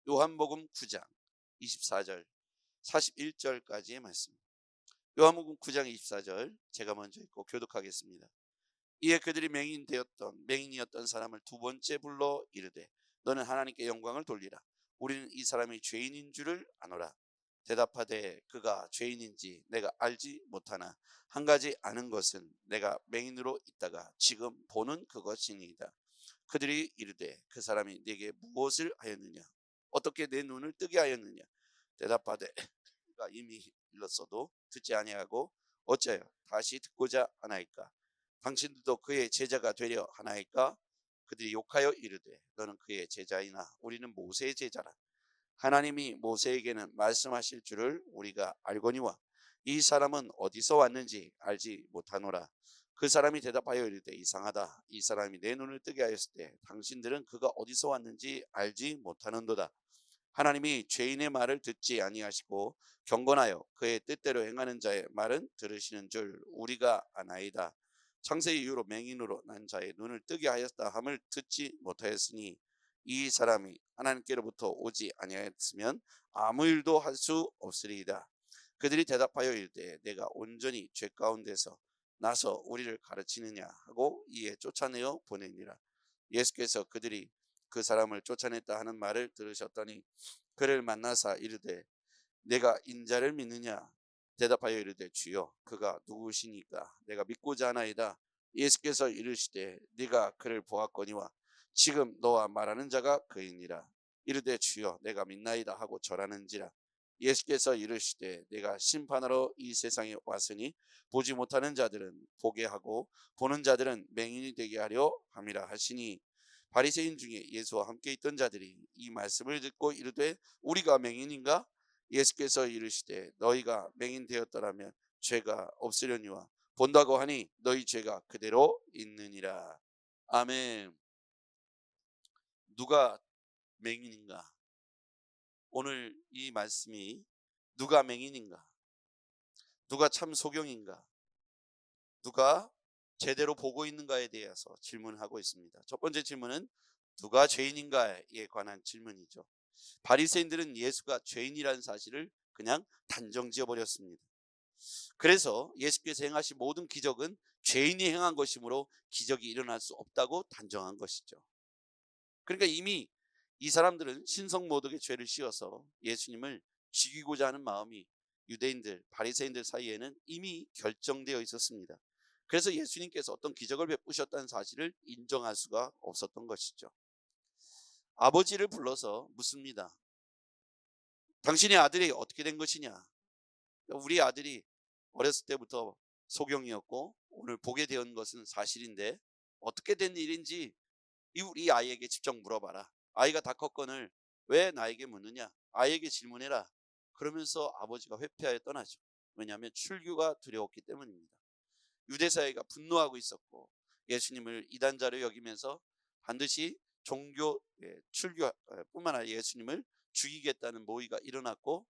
요한복음 9장 24절 41절까지의 말씀. 요한복음 9장 24절 제가 먼저 읽고 교독하겠습니다. 이에 그들이 맹인이었던 사람을 두 번째 불러 이르되 너는 하나님께 영광을 돌리라. 우리는 이 사람이 죄인인 줄을 아노라. 대답하되 그가 죄인인지 내가 알지 못하나 한 가지 아는 것은 내가 맹인으로 있다가 지금 보는 그것이니이다. 그들이 이르되 그 사람이 네게 무엇을 하였느냐? 어떻게 내 눈을 뜨게 하였느냐? 대답하되 그가 이미 일렀어도 듣지 아니하고 어찌하여 다시 듣고자 하나이까? 당신들도 그의 제자가 되려 하나이까? 그들이 욕하여 이르되 너는 그의 제자이나 우리는 모세의 제자라. 하나님이 모세에게는 말씀하실 줄을 우리가 알거니와 이 사람은 어디서 왔는지 알지 못하노라. 그 사람이 대답하여 이르되 이상하다. 이 사람이 내 눈을 뜨게 하였을 때 당신들은 그가 어디서 왔는지 알지 못하는도다. 하나님이 죄인의 말을 듣지 아니하시고 경건하여 그의 뜻대로 행하는 자의 말은 들으시는 줄 우리가 아나이다. 창세 이후로 맹인으로 난 자의 눈을 뜨게 하였다 함을 듣지 못하였으니 이 사람이 하나님께로부터 오지 아니하였으면 아무 일도 할 수 없으리이다. 그들이 대답하여 이르되 내가 온전히 죄 가운데서 나서 우리를 가르치느냐 하고 이에 쫓아내어 보내니라. 예수께서 그들이 그 사람을 쫓아냈다 하는 말을 들으셨더니 그를 만나사 이르되 내가 인자를 믿느냐? 대답하여 이르되 주여 그가 누구시니까 내가 믿고자 하나이다. 예수께서 이르시되 네가 그를 보았거니와 지금 너와 말하는 자가 그이니라. 이르되 주여 내가 믿나이다 하고 절하는지라. 예수께서 이르시되 내가 심판하러 이 세상에 왔으니 보지 못하는 자들은 보게 하고 보는 자들은 맹인이 되게 하려 함이라 하시니 바리새인 중에 예수와 함께 있던 자들이 이 말씀을 듣고 이르되 우리가 맹인인가? 예수께서 이르시되 너희가 맹인 되었더라면 죄가 없으려니와 본다고 하니 너희 죄가 그대로 있느니라. 아멘. 누가 맹인인가? 오늘 이 말씀이 누가 맹인인가? 누가 참 소경인가? 누가 제대로 보고 있는가에 대해서 질문하고 있습니다. 첫 번째 질문은 누가 죄인인가에 관한 질문이죠. 바리새인들은 예수가 죄인이라는 사실을 그냥 단정지어 버렸습니다. 그래서 예수께서 행하신 모든 기적은 죄인이 행한 것이므로 기적이 일어날 수 없다고 단정한 것이죠. 그러니까 이미 이 사람들은 신성모독의 죄를 씌워서 예수님을 죽이고자 하는 마음이 유대인들, 바리새인들 사이에는 이미 결정되어 있었습니다. 그래서 예수님께서 어떤 기적을 베푸셨다는 사실을 인정할 수가 없었던 것이죠. 아버지를 불러서 묻습니다. 당신의 아들이 어떻게 된 것이냐? 우리 아들이 어렸을 때부터 소경이었고 오늘 보게 된 것은 사실인데 어떻게 된 일인지 우리 아이에게 직접 물어봐라. 아이가 다 컸거늘 왜 나에게 묻느냐? 아이에게 질문해라. 그러면서 아버지가 회피하여 떠나죠. 왜냐하면 출교가 두려웠기 때문입니다. 유대사회가 분노하고 있었고 예수님을 이단자로 여기면서 반드시 종교 출교뿐만 아니라 예수님을 죽이겠다는 모의가 일어났고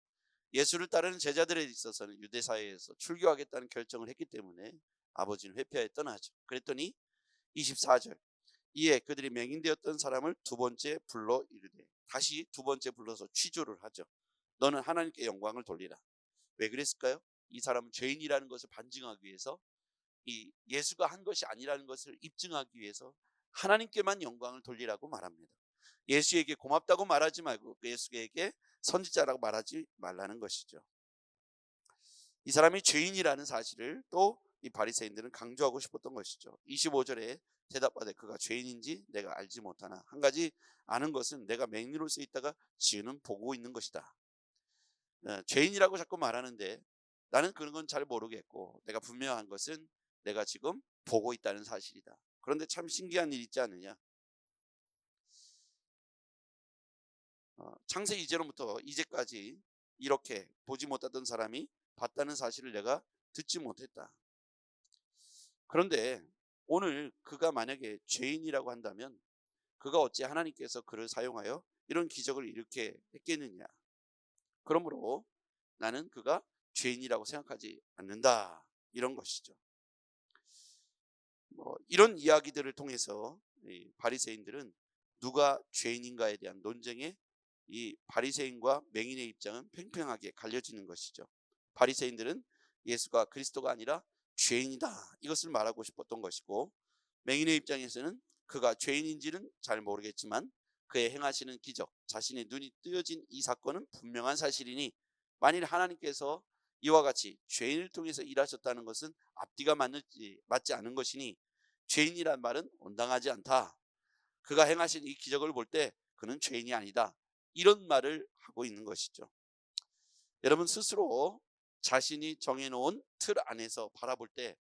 예수를 따르는 제자들에 있어서는 유대사회에서 출교하겠다는 결정을 했기 때문에 아버지는 회피하여 떠나죠. 그랬더니 24절 이에 그들이 맹인되었던 사람을 두 번째 불러 이르되 다시 두 번째 불러서 취조를 하죠. 너는 하나님께 영광을 돌리라. 왜 그랬을까요? 이 사람은 죄인이라는 것을 반증하기 위해서 이 예수가 한 것이 아니라는 것을 입증하기 위해서 하나님께만 영광을 돌리라고 말합니다. 예수에게 고맙다고 말하지 말고 예수에게 선지자라고 말하지 말라는 것이죠. 이 사람이 죄인이라는 사실을 또 이 바리새인들은 강조하고 싶었던 것이죠. 25절에 대답하되 그가 죄인인지 내가 알지 못하나 한 가지 아는 것은 내가 맹인으로서 있다가 지금은 보고 있는 것이다. 죄인이라고 자꾸 말하는데 나는 그런 건 잘 모르겠고 내가 분명한 것은 내가 지금 보고 있다는 사실이다. 그런데 참 신기한 일 있지 않느냐? 창세 이제로부터 이제까지 이렇게 보지 못하던 사람이 봤다는 사실을 내가 듣지 못했다. 그런데 오늘 그가 만약에 죄인이라고 한다면 그가 어찌 하나님께서 그를 사용하여 이런 기적을 일으켜 했겠느냐? 그러므로 나는 그가 죄인이라고 생각하지 않는다. 이런 것이죠. 이런 이야기들을 통해서 이 바리새인들은 누가 죄인인가에 대한 논쟁에 이 바리새인과 맹인의 입장은 팽팽하게 갈려지는 것이죠. 바리새인들은 예수가 그리스도가 아니라 죄인이다, 이것을 말하고 싶었던 것이고, 맹인의 입장에서는 그가 죄인인지는 잘 모르겠지만 그의 행하시는 기적, 자신의 눈이 뜨여진 이 사건은 분명한 사실이니 만일 하나님께서 이와 같이 죄인을 통해서 일하셨다는 것은 앞뒤가 맞지 않은 것이니 죄인이란 말은 온당하지 않다. 그가 행하신 이 기적을 볼 때 그는 죄인이 아니다, 이런 말을 하고 있는 것이죠. 여러분, 스스로 자신이 정해놓은 틀 안에서 바라볼 때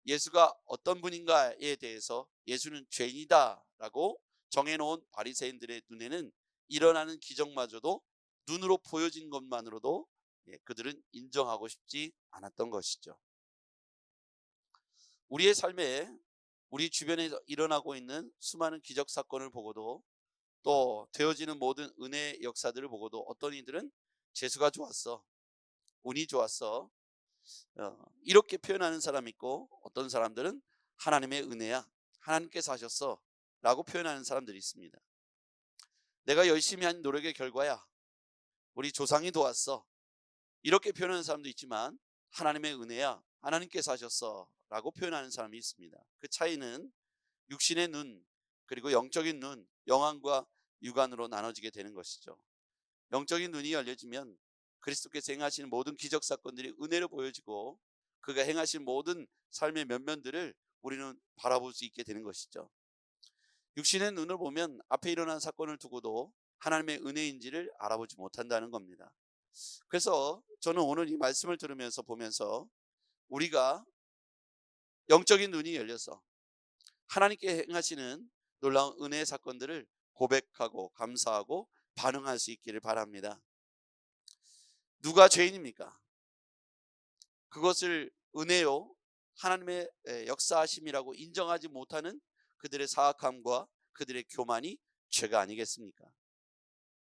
예수가 어떤 분인가에 대해서 예수는 죄인이다라고 정해놓은 바리새인들의 눈에는 일어나는 기적마저도 눈으로 보여진 것만으로도 그들은 인정하고 싶지 않았던 것이죠. 우리의 삶에 우리 주변에 일어나고 있는 수많은 기적 사건을 보고도 또 되어지는 모든 은혜의 역사들을 보고도 어떤 이들은 재수가 좋았어, 운이 좋았어, 이렇게 표현하는 사람이 있고, 어떤 사람들은 하나님의 은혜야, 하나님께서 하셨어 라고 표현하는 사람들이 있습니다. 내가 열심히 한 노력의 결과야, 우리 조상이 도왔어, 이렇게 표현하는 사람도 있지만 하나님의 은혜야, 하나님께서 하셨어 라고 표현하는 사람이 있습니다. 그 차이는 육신의 눈 그리고 영적인 눈, 영안과 육안으로 나눠지게 되는 것이죠. 영적인 눈이 열려지면 그리스도께서 행하신 모든 기적 사건들이 은혜로 보여지고 그가 행하신 모든 삶의 면면들을 우리는 바라볼 수 있게 되는 것이죠. 육신의 눈을 보면 앞에 일어난 사건을 두고도 하나님의 은혜인지를 알아보지 못한다는 겁니다. 그래서 저는 오늘 이 말씀을 들으면서 보면서 우리가 영적인 눈이 열려서 하나님께 행하시는 놀라운 은혜의 사건들을 고백하고 감사하고 반응할 수 있기를 바랍니다. 누가 죄인입니까? 그것을 은혜요, 하나님의 역사하심이라고 인정하지 못하는 그들의 사악함과 그들의 교만이 죄가 아니겠습니까?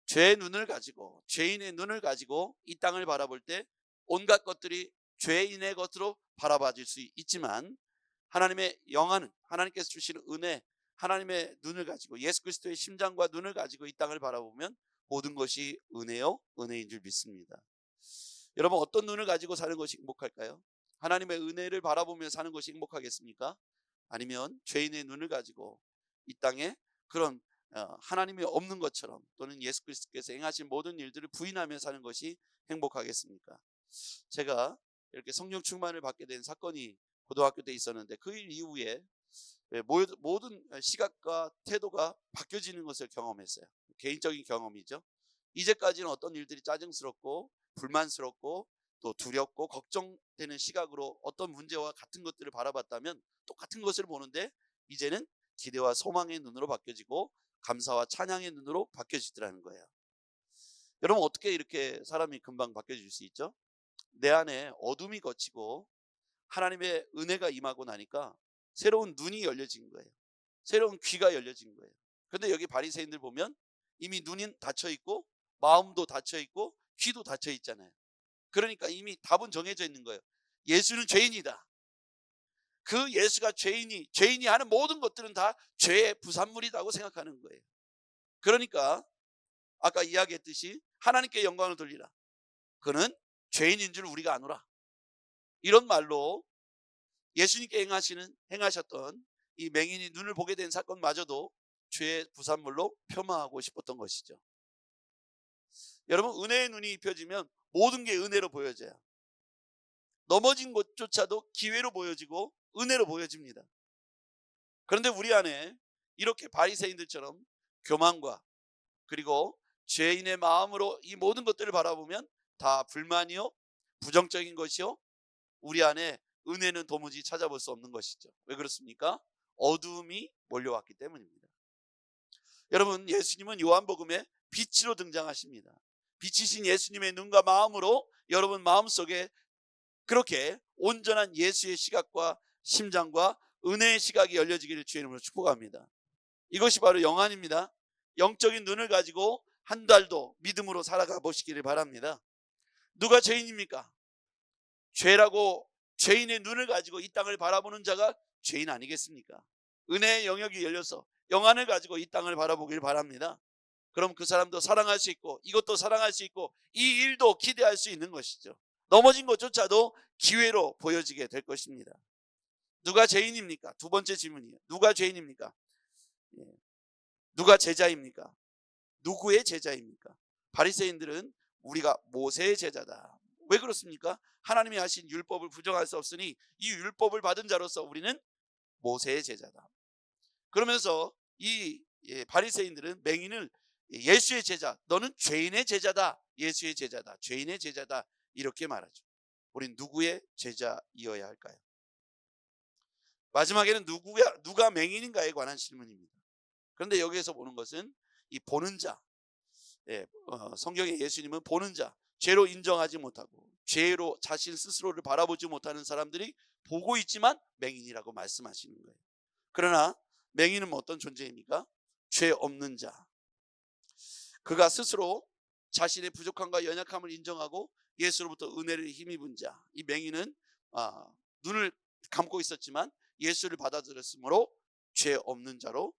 죄의 눈을 가지고, 죄인의 눈을 가지고 이 땅을 바라볼 때 온갖 것들이 죄인의 것으로 바라봐질 수 있지만, 하나님의 영안은, 하나님께서 주시는 은혜, 하나님의 눈을 가지고, 예수 그리스도의 심장과 눈을 가지고 이 땅을 바라보면 모든 것이 은혜요, 은혜인 줄 믿습니다. 여러분, 어떤 눈을 가지고 사는 것이 행복할까요? 하나님의 은혜를 바라보며 사는 것이 행복하겠습니까? 아니면 죄인의 눈을 가지고 이 땅에 그런 하나님이 없는 것처럼, 또는 예수 그리스도께서 행하신 모든 일들을 부인하며 사는 것이 행복하겠습니까? 제가 이렇게 성령 충만을 받게 된 사건이 고등학교 때 있었는데, 그 일 이후에 모든 시각과 태도가 바뀌어지는 것을 경험했어요. 개인적인 경험이죠. 이제까지는 어떤 일들이 짜증스럽고 불만스럽고 또 두렵고 걱정되는 시각으로 어떤 문제와 같은 것들을 바라봤다면 똑같은 것을 보는데, 이제는 기대와 소망의 눈으로 바뀌어지고 감사와 찬양의 눈으로 바뀌어지더라는 거예요. 여러분, 어떻게 이렇게 사람이 금방 바뀌어질 수 있죠? 내 안에 어둠이 걷히고 하나님의 은혜가 임하고 나니까 새로운 눈이 열려진 거예요. 새로운 귀가 열려진 거예요. 그런데 여기 바리새인들 보면 이미 눈이 닫혀 있고 마음도 닫혀 있고 귀도 닫혀 있잖아요. 그러니까 이미 답은 정해져 있는 거예요. 예수는 죄인이다. 그 예수가 죄인이 하는 모든 것들은 다 죄의 부산물이라고 생각하는 거예요. 그러니까 아까 이야기했듯이 하나님께 영광을 돌리라, 그는 죄인인 줄 우리가 아노라, 이런 말로 예수님께 행하셨던 이 맹인이 눈을 보게 된 사건마저도 죄의 부산물로 폄하하고 싶었던 것이죠. 여러분, 은혜의 눈이 입혀지면 모든 게 은혜로 보여져요. 넘어진 것조차도 기회로 보여지고 은혜로 보여집니다. 그런데 우리 안에 이렇게 바리새인들처럼 교만과 그리고 죄인의 마음으로 이 모든 것들을 바라보면 다 불만이요, 부정적인 것이요, 우리 안에 은혜는 도무지 찾아볼 수 없는 것이죠. 왜 그렇습니까? 어둠이 몰려왔기 때문입니다. 여러분, 예수님은 요한복음에 빛으로 등장하십니다. 빛이신 예수님의 눈과 마음으로 여러분 마음속에 그렇게 온전한 예수의 시각과 심장과 은혜의 시각이 열려지기를 주의 이름으로 축복합니다. 이것이 바로 영안입니다. 영적인 눈을 가지고 한 달도 믿음으로 살아가 보시기를 바랍니다. 누가 죄인입니까? 죄라고 죄인의 눈을 가지고 이 땅을 바라보는 자가 죄인 아니겠습니까? 은혜의 영역이 열려서 영안을 가지고 이 땅을 바라보길 바랍니다. 그럼 그 사람도 사랑할 수 있고 이것도 사랑할 수 있고 이 일도 기대할 수 있는 것이죠. 넘어진 것조차도 기회로 보여지게 될 것입니다. 누가 죄인입니까? 두 번째 질문이에요. 누가 죄인입니까? 누가 제자입니까? 누구의 제자입니까? 바리새인들은 우리가 모세의 제자다. 왜 그렇습니까? 하나님이 하신 율법을 부정할 수 없으니 이 율법을 받은 자로서 우리는 모세의 제자다. 그러면서 이 바리새인들은 맹인을 예수의 제자, 너는 죄인의 제자다. 예수의 제자다. 죄인의 제자다. 이렇게 말하죠. 우린 누구의 제자이어야 할까요? 마지막에는 누가 맹인인가에 관한 질문입니다. 그런데 여기에서 보는 것은 이 보는 자, 성경의 예수님은 보는 자, 죄로 인정하지 못하고 죄로 자신 스스로를 바라보지 못하는 사람들이 보고 있지만 맹인이라고 말씀하시는 거예요. 그러나 맹인은 어떤 존재입니까? 죄 없는 자, 그가 스스로 자신의 부족함과 연약함을 인정하고 예수로부터 은혜를 힘입은 자. 이 맹인은 눈을 감고 있었지만 예수를 받아들였으므로 죄 없는 자로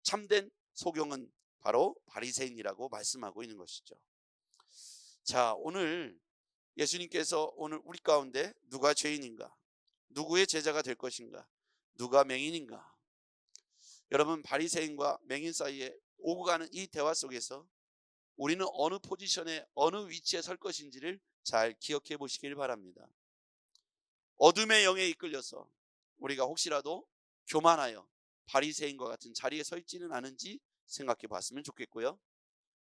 참된 소경은 바로 바리새인이라고 말씀하고 있는 것이죠. 자, 오늘 예수님께서 오늘 우리 가운데 누가 죄인인가, 누구의 제자가 될 것인가, 누가 맹인인가. 여러분, 바리새인과 맹인 사이에 오고 가는 이 대화 속에서 우리는 어느 포지션에 어느 위치에 설 것인지를 잘 기억해 보시길 바랍니다. 어둠의 영에 이끌려서 우리가 혹시라도 교만하여 바리새인과 같은 자리에 서 있지는 않은지 생각해 봤으면 좋겠고요.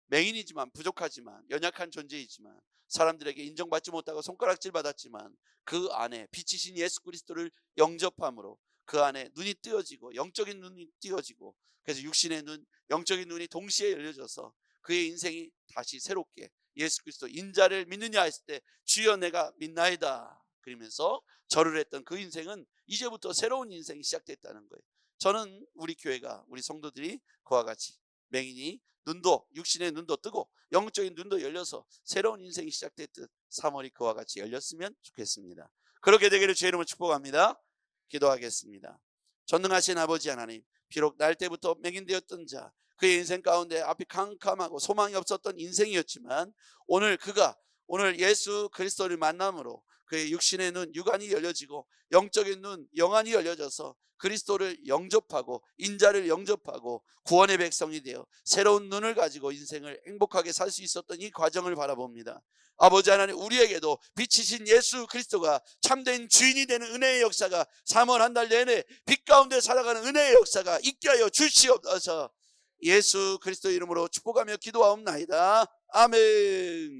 맹인이지만 부족하지만 연약한 존재이지만 사람들에게 인정받지 못하고 손가락질 받았지만 그 안에 빛이신 예수 그리스도를 영접함으로 그 안에 눈이 뜨여지고 영적인 눈이 뜨여지고 그래서 육신의 눈, 영적인 눈이 동시에 열려져서 그의 인생이 다시 새롭게 예수 그리스도 인자를 믿느냐 했을 때 주여 내가 믿나이다 그러면서 절을 했던 그 인생은 이제부터 새로운 인생이 시작됐다는 거예요. 저는 우리 교회가, 우리 성도들이 그와 같이 맹인이 눈도, 육신의 눈도 뜨고 영적인 눈도 열려서 새로운 인생이 시작됐듯 3월이 그와 같이 열렸으면 좋겠습니다. 그렇게 되기를 주의 이름으로 축복합니다. 기도하겠습니다. 전능하신 아버지 하나님, 비록 날 때부터 맹인되었던 자, 그의 인생 가운데 앞이 캄캄하고 소망이 없었던 인생이었지만 오늘 예수 그리스도를 만남으로 그의 육신의 눈, 육안이 열려지고 영적인 눈, 영안이 열려져서 그리스도를 영접하고 인자를 영접하고 구원의 백성이 되어 새로운 눈을 가지고 인생을 행복하게 살 수 있었던 이 과정을 바라봅니다. 아버지 하나님, 우리에게도 빛이신 예수 그리스도가 참된 주인이 되는 은혜의 역사가 3월 한 달 내내 빛 가운데 살아가는 은혜의 역사가 있게 하여 주시옵소서. 예수 그리스도 이름으로 축복하며 기도하옵나이다. 아멘.